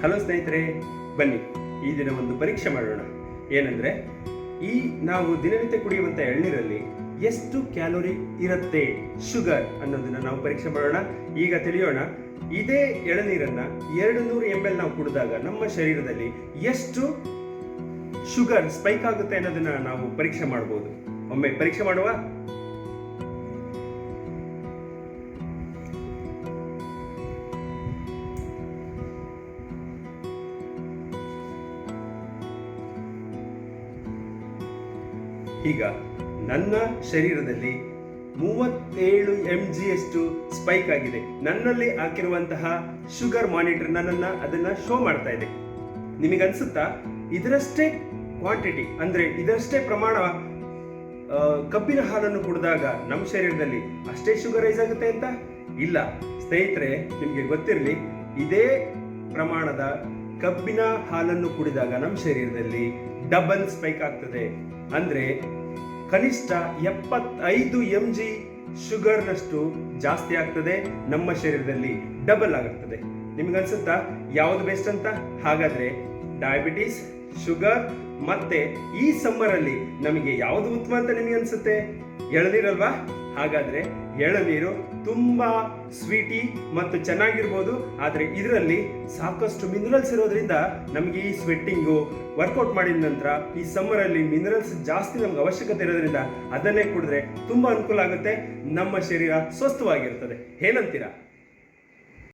Hello ಸ್ನೇಹಿತರೆ, ಬನ್ನಿ ಈ ದಿನ ಒಂದು ಪರೀಕ್ಷೆ ಮಾಡೋಣ. ಏನಂದ್ರೆ, ಈ ನಾವು ದಿನನಿತ್ಯ ಕುಡಿಯುವಂಥ ಎಳ್ನೀರಲ್ಲಿ ಎಷ್ಟು ಕ್ಯಾಲೋರಿ ಇರುತ್ತೆ, ಶುಗರ್ ಅನ್ನೋದನ್ನ ನಾವು ಪರೀಕ್ಷೆ ಮಾಡೋಣ. ಈಗ ತಿಳಿಯೋಣ, ಇದೇ ಎಳನೀರನ್ನ 200 ml ನಾವು ಕುಡಿದಾಗ ನಮ್ಮ ಶರೀರದಲ್ಲಿ ಎಷ್ಟು ಶುಗರ್ ಸ್ಪೈಕ್ ಆಗುತ್ತೆ ಅನ್ನೋದನ್ನ ನಾವು ಪರೀಕ್ಷೆ ಮಾಡಬಹುದು. ಒಮ್ಮೆ ಪರೀಕ್ಷೆ ಮಾಡುವ. ಈಗ ನನ್ನ ಶರೀರದಲ್ಲಿ 37 mg ಅಷ್ಟು ಸ್ಪೈಕ್ ಆಗಿದೆ. ನನ್ನಲ್ಲಿ ಹಾಕಿರುವಂತಹ ಶುಗರ್ ಮಾನಿಟರ್ ಅದನ್ನ ಶೋ ಮಾಡ್ತಾ ಇದೆ. ನಿಮಗನ್ಸುತ್ತಾ ಇದರಷ್ಟೇ ಕ್ವಾಂಟಿಟಿ ಅಂದ್ರೆ ಇದರಷ್ಟೇ ಪ್ರಮಾಣ ಕಬ್ಬಿನ ಹಾಲನ್ನು ಕುಡಿದಾಗ ನಮ್ಮ ಶರೀರದಲ್ಲಿ ಅಷ್ಟೇ ಶುಗರ್ ರೈಸ್ ಆಗುತ್ತೆ ಅಂತ? ಇಲ್ಲ ಸ್ನೇಹಿತರೆ, ನಿಮಗೆ ಗೊತ್ತಿರಲಿ, ಇದೇ ಪ್ರಮಾಣದ ಕಬ್ಬಿನ ಹಾಲನ್ನು ಕುಡಿದಾಗ ನಮ್ಮ ಶರೀರದಲ್ಲಿ ಡಬಲ್ ಸ್ಪೈಕ್ ಆಗ್ತದೆ. ಅಂದ್ರೆ ಕನಿಷ್ಠ 75 mg ಶುಗರ್ನಷ್ಟು ಜಾಸ್ತಿ ಆಗ್ತದೆ, ನಮ್ಮ ಶರೀರದಲ್ಲಿ ಡಬಲ್ ಆಗುತ್ತದೆ. ನಿಮ್ಗನ್ಸುತ್ತಾ ಯಾವುದು ಬೆಸ್ಟ್ ಅಂತ? ಹಾಗಾದ್ರೆ ಡಯಾಬಿಟಿಸ್, ಶುಗರ್ ಮತ್ತೆ ಈ ಸಮ್ಮರ್ ಅಲ್ಲಿ ನಮಗೆ ಯಾವುದು ಉತ್ತಮ ಅಂತ ನಿಮಗೆ ಅನ್ಸುತ್ತೆ? ಎಳನೀರಲ್ವಾ? ಹಾಗಾದ್ರೆ ಎಳನೀರು ತುಂಬಾ ಸ್ವೀಟಿ ಮತ್ತು ಚೆನ್ನಾಗಿರ್ಬೋದು, ಆದರೆ ಇದರಲ್ಲಿ ಸಾಕಷ್ಟು ಮಿನರಲ್ಸ್ ಇರೋದ್ರಿಂದ ನಮಗೆ ಈ ಸ್ವೆಟ್ಟಿಂಗು ವರ್ಕೌಟ್ ಮಾಡಿದ ನಂತರ ಈ ಸಮ್ಮರ್ ಅಲ್ಲಿ ಮಿನರಲ್ಸ್ ಜಾಸ್ತಿ ನಮ್ಗೆ ಅವಶ್ಯಕತೆ ಇರೋದ್ರಿಂದ ಅದನ್ನೇ ಕುಡಿದ್ರೆ ತುಂಬಾ ಅನುಕೂಲ ಆಗುತ್ತೆ, ನಮ್ಮ ಶರೀರ ಸ್ವಸ್ಥವಾಗಿರ್ತದೆ. ಏನಂತೀರಾ?